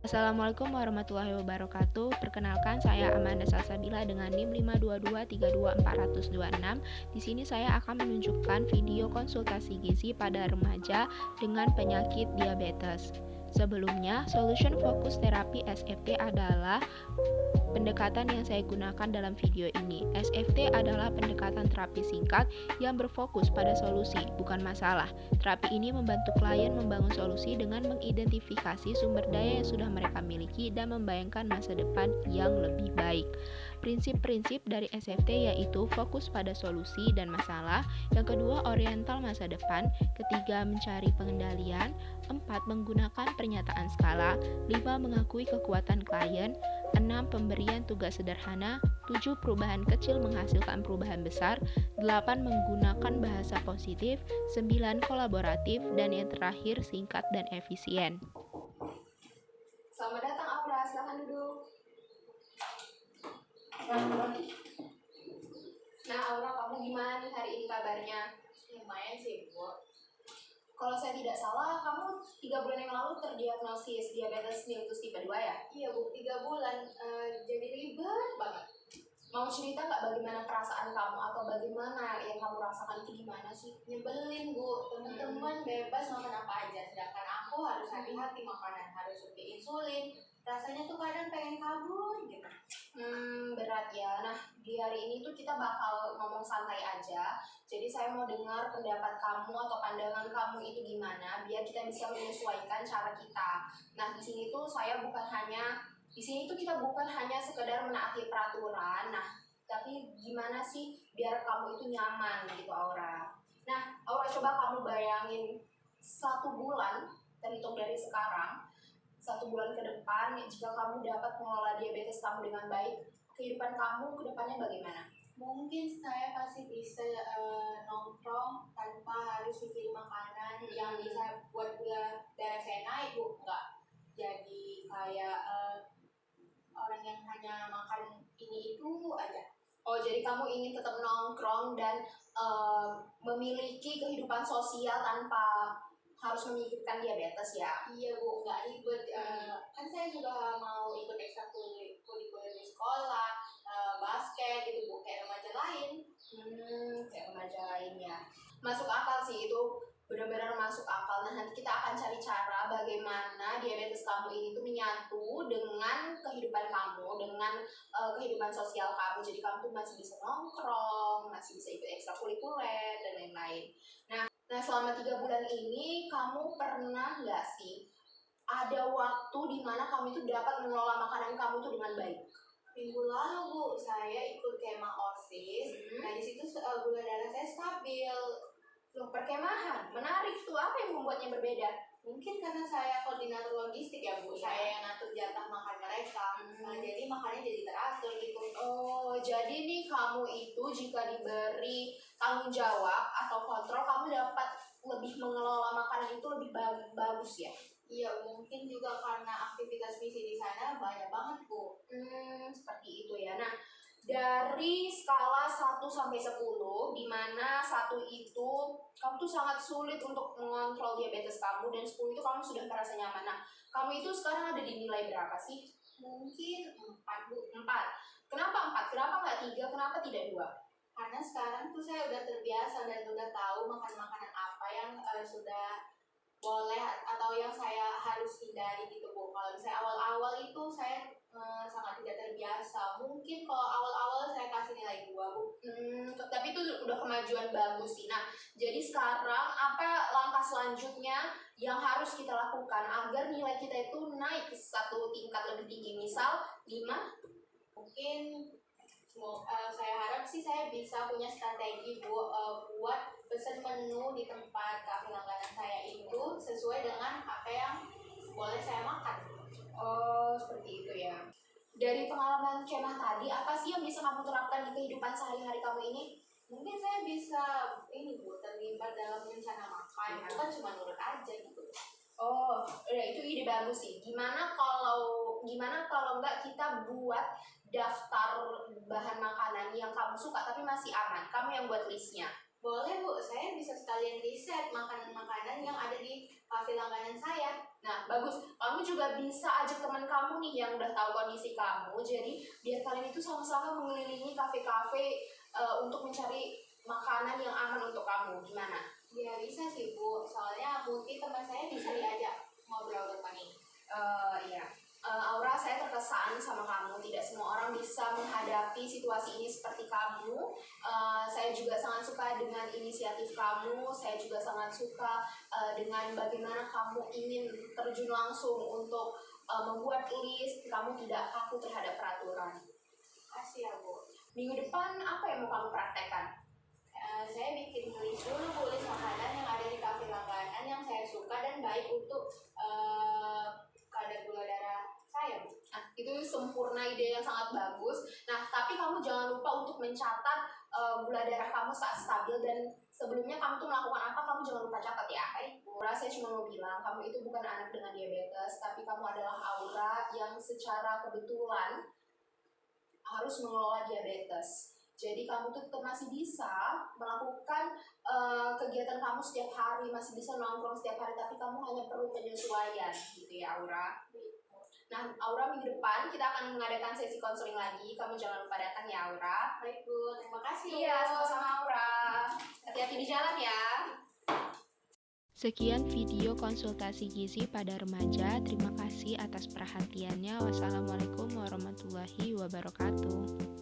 Assalamualaikum warahmatullahi wabarakatuh. Perkenalkan, saya Amanda Salsabila dengan NIM 522322426. Di sini saya akan menunjukkan video konsultasi gizi pada remaja dengan penyakit diabetes. Sebelumnya, Solution Focus Therapy SFT adalah pendekatan yang saya gunakan dalam video ini. SFT adalah pendekatan terapi singkat yang berfokus pada solusi, bukan masalah. Terapi ini membantu klien membangun solusi dengan mengidentifikasi sumber daya yang sudah mereka miliki dan membayangkan masa depan yang lebih baik. Prinsip-prinsip dari SFT yaitu fokus pada solusi dan masalah, yang kedua oriental masa depan, ketiga mencari pengendalian, 4 menggunakan pernyataan skala, 5 mengakui kekuatan klien, 6 pemberian tugas sederhana, 7 perubahan kecil menghasilkan perubahan besar, 8 menggunakan bahasa positif, 9 kolaboratif, dan yang terakhir singkat dan efisien. Selamat datang Aura, silahkan duduk. Nah Aura, kamu gimana nih hari ini kabarnya? Lumayan sih, Bu. Kalau saya tidak salah, kamu 3 bulan yang lalu terdiagnosis diabetes mellitus tipe 2 ya? Iya, Bu. 3 bulan. Jadi ribet banget. Mau cerita nggak bagaimana perasaan kamu atau bagaimana yang kamu rasakan itu gimana sih? Nyebelin, Bu. Teman-teman bebas makan apa aja. Sedangkan aku harus hati-hati makanan. Harus suntik insulin. Rasanya tuh kadang pengen kabur gitu. Berat ya. Nah, di hari ini tuh kita bakal ngomong santai aja. Jadi saya mau dengar pendapat kamu atau pandangan kamu itu gimana, biar kita bisa menyesuaikan cara kita. Nah, di sini tuh kita bukan hanya sekedar menaati peraturan. Nah, tapi gimana sih biar kamu itu nyaman gitu, Aura. Nah, Aura coba kamu bayangin 1 bulan terhitung dari sekarang. 1 bulan ke depan, jika kamu dapat mengelola diabetes kamu dengan baik, kehidupan kamu ke depannya bagaimana? Mungkin saya pasti bisa nongkrong tanpa harus mikirin makanan yang bisa buat gula darah saya naik, Bu. Nggak jadi kayak orang yang hanya makan ini itu aja. Oh, jadi kamu ingin tetap nongkrong dan memiliki kehidupan sosial tanpa harus memikirkan diabetes ya? Iya, Bu, nggak ribet. Kan saya juga mau ikut ekstrakurikuler di sekolah, basket gitu, Bu, kayak remaja lain. Kayak remaja lainnya. Masuk akal sih, itu benar-benar masuk akal. Nah, nanti kita akan cari cara bagaimana diabetes kamu ini tuh menyatu dengan kehidupan kamu, dengan kehidupan sosial kamu. Jadi kamu tuh masih bisa nongkrong, masih bisa ikut ekstrakurikuler dan lain-lain. Nah, selama 3 bulan ini kamu pernah nggak sih ada waktu di mana kamu itu dapat mengelola makanan kamu itu dengan baik? Minggu lalu, Bu, saya ikut kemah OSIS. Nah, di situ gula darah saya stabil. Loh, perkemahan, menarik tuh. Apa yang membuatnya berbeda? Mungkin karena saya koordinator logistik ya, Bu. Iya. Saya yang ngatur jatah makan mereka. Nah, jadi makannya jadi teratur gitu. Oh, jadi nih kamu itu jika diberi tanggung jawab atau kontrol, kamu dapat lebih mengelola makanan itu lebih bagus ya? Iya, mungkin juga karena aktivitas misi di sana banyak banget, Bu. Seperti itu ya. Nah, dari skala 1 sampai 10, di mana 1 itu kamu tuh sangat sulit untuk mengontrol diabetes kamu, dan 10 itu kamu sudah merasa nyaman. Nah, kamu itu sekarang ada di nilai berapa sih? Mungkin 4, Bu. 4. Kenapa 4? Kenapa nggak 3? Kenapa tidak 2? Karena sekarang tuh saya udah terbiasa dan udah tahu makan makanan apa yang sudah boleh atau yang saya harus hindari gitu, Bu. Kalau misalnya awal-awal itu saya sangat tidak terbiasa. Mungkin kalau awal-awal saya kasih nilai 2, Bu. Tapi itu udah kemajuan bagus sih. Nah, jadi sekarang apa langkah selanjutnya yang harus kita lakukan agar nilai kita itu naik 1 tingkat lebih tinggi? Misal 5. Mungkin saya harap sih saya bisa punya strategi, Bu, buat pesan menu di tempat kafe langganan saya itu sesuai dengan apa yang boleh saya makan. Oh, seperti itu ya. Dari pengalaman kemah tadi, apa sih yang bisa kamu terapkan di kehidupan sehari-hari kamu ini? Mungkin saya bisa ini, Bu, terlibat dalam rencana makan, bukan cuma nurut aja gitu. Oh, ya itu ide bagus sih. Gimana kalau enggak kita buat daftar bahan makanan yang kamu suka tapi masih aman. Kamu yang buat listnya. Boleh Bu, saya bisa sekalian riset makanan-makanan yang ada di kafe langganan saya. Nah, bagus. Kamu juga bisa ajak teman kamu nih yang udah tahu kondisi kamu. Jadi, biar kalian itu sama-sama mengelilingi kafe-kafe untuk mencari makanan yang aman untuk kamu. Gimana? Ya bisa sih Bu, soalnya mungkin teman saya bisa diajak ngobrol depan ini. Iya. Aura, saya terkesan sama kamu. Tidak semua orang bisa menghadapi situasi ini seperti kamu. Saya juga sangat suka dengan inisiatif kamu. Saya juga sangat suka dengan bagaimana kamu ingin terjun langsung untuk membuat list. Kamu tidak kaku terhadap peraturan. Kasih ya Bu. Minggu depan apa yang mau kamu praktekkan? Saya bikin list dulu Bu, list makanan yang ada di kafe langganan yang saya suka dan baik untuk kadar gula darah saya Bu. Nah, itu sempurna, ide yang sangat bagus. Nah, tapi kamu jangan lupa untuk mencatat gula darah kamu saat stabil, dan sebelumnya kamu tuh melakukan apa, kamu jangan lupa catat ya. Baik Bu. Aura, saya cuma mau bilang, kamu itu bukan anak dengan diabetes, tapi kamu adalah Aura yang secara kebetulan harus mengelola diabetes. Jadi kamu tuh tetap masih bisa melakukan kegiatan kamu setiap hari, masih bisa nongkrong setiap hari, tapi kamu hanya perlu penyesuaian gitu ya, Aura. Nah, Aura, minggu depan kita akan mengadakan sesi konseling lagi. Kamu jangan lupa datang ya, Aura. Baik Bu, terima kasih. Iya, sama-sama, Aura. Hati-hati di jalan ya. Sekian video konsultasi gizi pada remaja. Terima kasih atas perhatiannya. Wassalamualaikum warahmatullahi wabarakatuh.